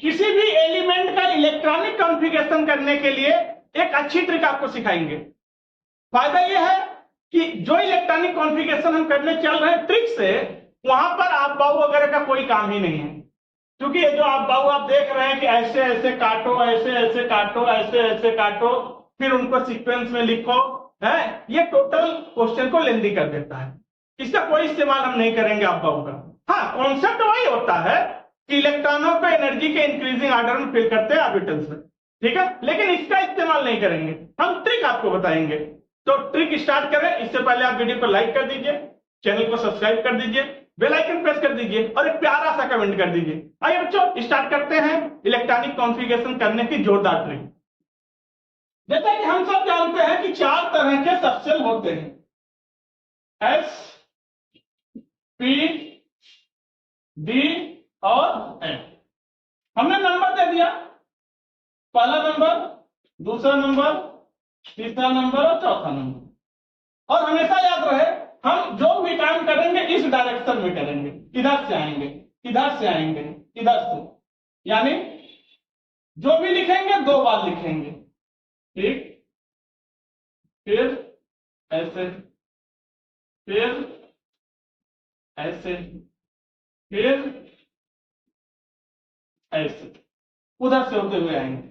किसी भी एलिमेंट का इलेक्ट्रॉनिक कॉन्फ़िगरेशन करने के लिए एक अच्छी ट्रिक आपको सिखाएंगे। फायदा यह है कि जो इलेक्ट्रॉनिक कॉन्फ़िगरेशन हम करने चल रहे हैं ट्रिक से, वहां पर आप बाहु वगैरह का कोई काम ही नहीं है, क्योंकि ये जो आप बाहु आप देख रहे हैं कि ऐसे ऐसे काटो, ऐसे ऐसे काटो, ऐसे ऐसे काटो, फिर उनको सीक्वेंस में लिखो, है, ये टोटल क्वेश्चन को लेंदी कर देता है। इसका कोई इस्तेमाल हम नहीं करेंगे आप बाहु का। हाँ, कॉन्सेप्ट वही होता है कि इलेक्ट्रॉनों को एनर्जी के इंक्रीजिंग ऑर्डर में फिल करते हैं ऑर्बिटल्स में, ठीक है, लेकिन इसका इस्तेमाल नहीं करेंगे, हम ट्रिक आपको बताएंगे। तो ट्रिक स्टार्ट करें इससे पहले आप वीडियो को लाइक कर दीजिए, चैनल को सब्सक्राइब कर दीजिए, बेल आइकन प्रेस कर दीजिए और एक प्यारा सा कमेंट कर दीजिए। आइए बच्चों स्टार्ट करते हैं इलेक्ट्रॉनिक कॉन्फ़िगरेशन करने की जोरदार ट्रिक। जैसा कि हम सब जानते हैं कि 4 तरह के सबसेल होते हैं, एस, पी, डी और एन। हमने नंबर दे दिया, पहला नंबर, दूसरा नंबर, तीसरा नंबर और चौथा नंबर। और हमेशा याद रहे हम जो भी काम करेंगे इस डायरेक्शन में करेंगे, इधर से आएंगे, इधर से आएंगे, इधर से, यानी जो भी लिखेंगे 2 बार लिखेंगे, ठीक, फिर ऐसे, फिर ऐसे, फिर ऐसे, उधर से होते हुए आएंगे।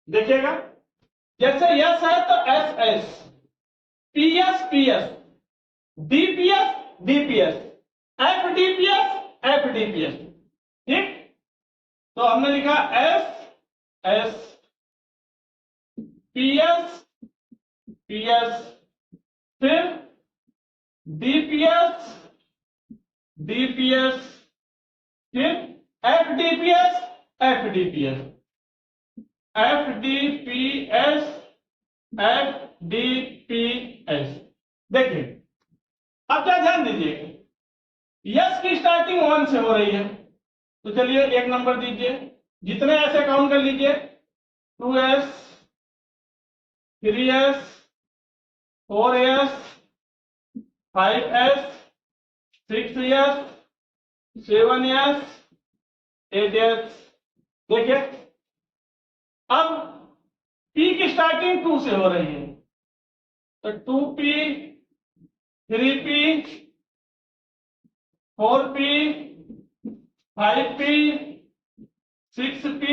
देखिएगा, जैसे यस है तो S S, P S P S, D P S D P S, F D P S F D P S, ठीक। तो हमने लिखा एस एस, पीएस पीएस, फिर डीपीएस डीपीएस, फिर एफडीपीएस एफडीपीएस, एफडीपीएस एफडीपीएस। देखिए, अब क्या ध्यान दीजिए, यस की स्टार्टिंग 1 से हो रही है, तो चलिए 1 नंबर दीजिए, जितने ऐसे काउंट कर लीजिए, 2s, 3s, 4s, 5s, 6s, 7s, 8s। देखिए, अब P की स्टार्टिंग 2 से हो रही है, तो 2p, 3p, 4p, 5p, 6p,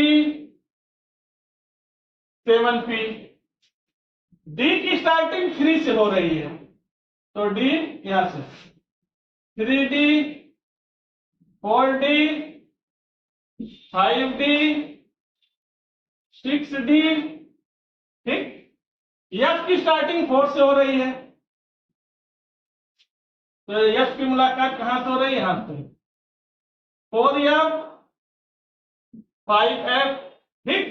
7p। D की स्टार्टिंग 3 से हो रही है, तो D यहां से, 3D, 4D, 5D, 6D, ठीक। F की स्टार्टिंग 4 से हो रही है, तो F की मुलाकात कहां से हो रही है, यहां से, 4F, 5F, ठीक।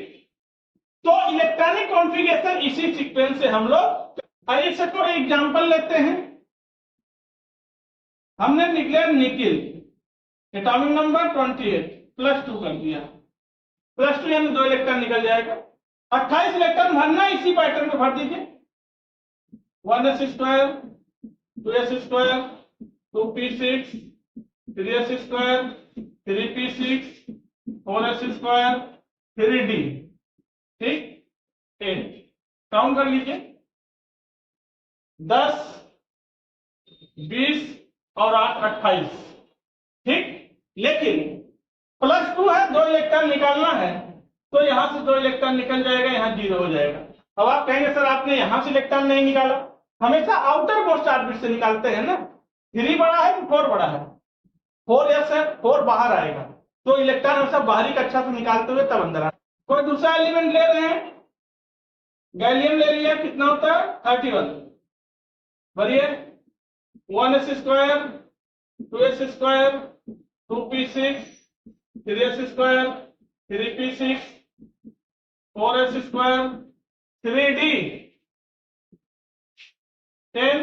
तो इलेक्ट्रॉनिक कॉन्फ़िगरेशन इसी सीक्वेंस से हम लोग, आइए इससे कोई एग्जांपल लेते हैं। हमने निकले निकिल, एटॉमिक नंबर 28, +2 कर दिया, +2 यानी 2 इलेक्ट्रॉन निकल जाएगा। 28 इलेक्ट्रॉन भरना, इसी पैटर्न में भर दीजिए, 1s square, 2s square, 2p6, 3s square, 3p6, 4s square, 3d, ठीक, 8। काउंट कर लीजिए, 10, 20 और 8, 28, ठीक। लेकिन +2 है, 2 इलेक्ट्रॉन निकालना है, तो यहां से 2 इलेक्ट्रॉन निकल जाएगा, यहां 0 हो जाएगा। अब आप कहेंगे सर आपने यहां से इलेक्ट्रॉन नहीं निकाला, हमेशा आउटर मोस्ट ऑर्बिट से निकालते हैं ना। 3 बड़ा है कि 4 बड़ा है, 4s है, 4 बाहर आएगा, तो इलेक्ट्रॉन हमेशा बाहरी कक्षा से निकालते हुए तब अंदर आएगा। कोई दूसरा एलिमेंट ले रहे हैं, गैलियम ले लिया, कितना होता है 31, भरिए, 1s square, 2s square, 2p6, 3s square, 3p6, 4s square, 3d, 10,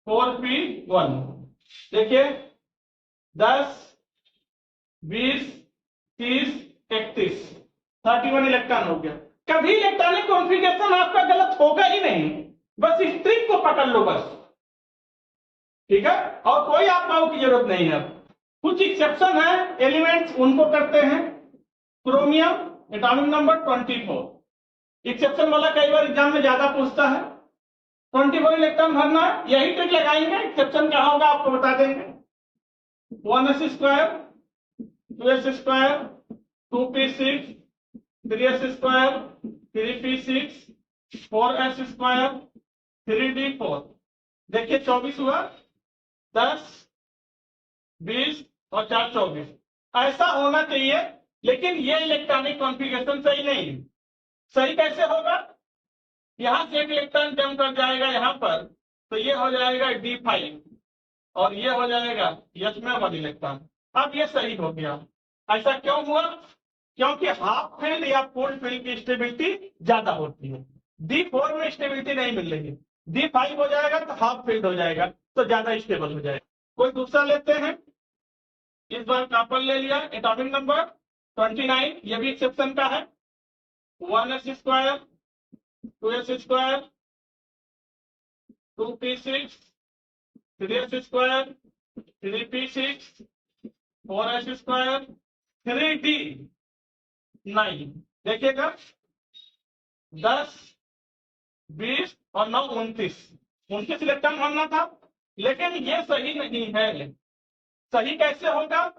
4p1। देखिए, 10, 20, 30, 31, 31 इलेक्ट्रॉन हो गया। कभी इलेक्ट्रॉनिक कॉन्फ़िगरेशन आपका गलत होगा ही नहीं, बस इस ट्रिक को पकड़ लो बस, ठीक है, और कोई आप बाहु की जरूरत नहीं है। कुछ एक्सेप्शन है, एलिमेंट्स उनको करते हैं, क्रोमियम एटॉमिक नंबर 24। एक्सेप्शन वाला कई बार एग्जाम में ज्यादा पूछता है। 24 इलेक्ट्रॉन भरना, यही ट्रिक लगाएंगे, एक्सेप्शन कहाँ होगा आपको बता देंगे। 1s square, 2s square, 2p6, 3s square, 3p6, 4s square, 3d4। देखिए 24 हुआ, 10, 20 और 4 24। ऐसा होना चाहिए, लेकिन ये इलेक्ट्रॉनिक कॉन्फ़िगरेशन सही नहीं है। सही कैसे होगा? यहां से एक इलेक्ट्रॉन जंप कर जाएगा यहां पर, तो ये हो जाएगा D5 और ये हो जाएगा यस में 1 इलेक्ट्रॉन। अब ये सही हो गया। ऐसा क्यों हुआ? क्योंकि हाफ फील्ड या फुल फील्ड की स्टेबिलिटी ज्यादा होती है। D4 में स्टेबिलिटी नहीं मिल रही है, D5 हो जाएगा तो हाफ फील्ड हो जाएगा, तो ज्यादा स्टेबल हो जाएगा। कोई दूसरा लेते हैं। इस बार कॉपर ले लिया, एटॉमिक नंबर 29, ये भी एक्सेप्शन का है। 1s square, 2s square, 2p6, 3s square, 3p6, 4s square, 3d9। देखिएगा 10, 20 और 9 29 इलेक्ट्रॉन भरना था, लेकिन ये सही नहीं है। सही कैसे होगा?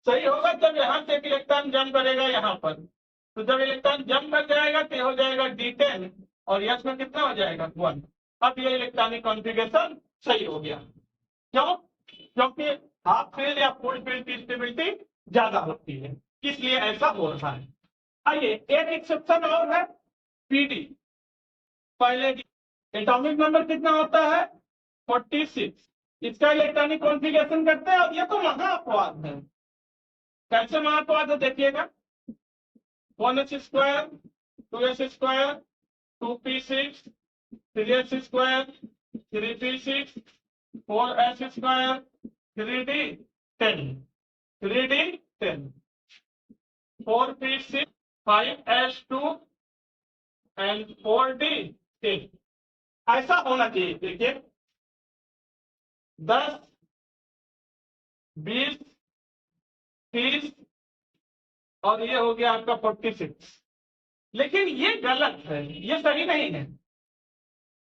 सही होगा जब यहां से एक इलेक्ट्रॉन जंप करेगा यहां पर, तो जब इलेक्ट्रॉन जंप कर जाएगा तो हो जाएगा D10 और यस में कितना हो जाएगा 1। अब ये इलेक्ट्रॉनिक कॉन्फ़िगरेशन सही हो गया। क्यों? क्योंकि हाफ फील्ड या फुल फील्ड की स्टेबिलिटी ज्यादा होती है, इसलिए ऐसा हो रहा है। आइए एक एक्सेप्शन और है, PD। पहले एटॉमिक नंबर कितना होता है 46, इसका इलेक्ट्रॉनिक कॉन्फ़िगरेशन करते हैं और ये तो महाअपवाद है। कैसे महाअपवाद है देखिएगा, 1s square, 2s square, 2p6, 3s square, 3p6, 4s square, 3d10, 3d10, 4p6, 5s2 and 4d10। ऐसा होना चाहिए। देखिए 10, 20, 30 और ये हो गया आपका 46। लेकिन ये गलत है, ये सही नहीं है।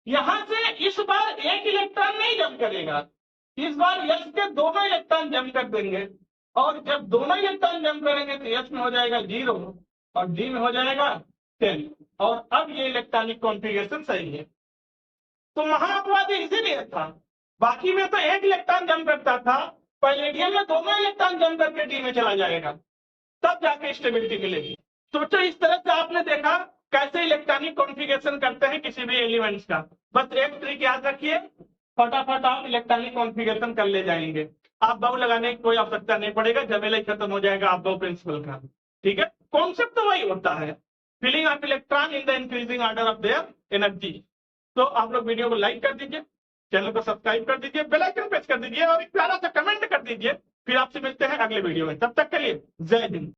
यहां से इस बार एक इलेक्ट्रॉन नहीं जंप करेगा, इस बार यस के दोनों इलेक्ट्रॉन जंप कर देंगे, और जब दोनों इलेक्ट्रॉन जंप करेंगे तो यस में हो जाएगा 0 और डी में हो जाएगा 10, और अब ये इलेक्ट्रॉनिक कॉन्फ़िगरेशन सही है। तो महाअपवाद इसीलिए था। बाकी में तो एक इलेक्ट्रॉन जंप करता था, पैलेडियम में दोनों इलेक्ट्रॉन जंप करके डी में चला जाएगा, तब जाके स्टेबिलिटी मिलेगी। सोचो इस तरह से आपने देखा कैसे इलेक्ट्रॉनिक कॉन्फ़िगरेशन करते हैं किसी भी एलिमेंट्स का। बस एक ट्रिक याद रखिए, फटाफट आप इलेक्ट्रॉनिक कॉन्फ़िगरेशन कर ले जाएंगे। आप बहु लगाने की कोई आवश्यकता नहीं पड़ेगा, झमेला ही खत्म हो जाएगा आप बहु प्रिंसिपल का। ठीक है, कॉन्सेप्ट तो वही होता है, filling of electron in the increasing order of their energy. तो आप लोग वीडियो को लाइक कर दीजिए, चैनल को सब्सक्राइब कर दीजिए, बेल आइकन प्रेस कर दीजिए और एक प्यारा सा कमेंट कर दीजिए। फिर आपसे मिलते हैं अगले वीडियो में, तब तक के लिए जय हिंद।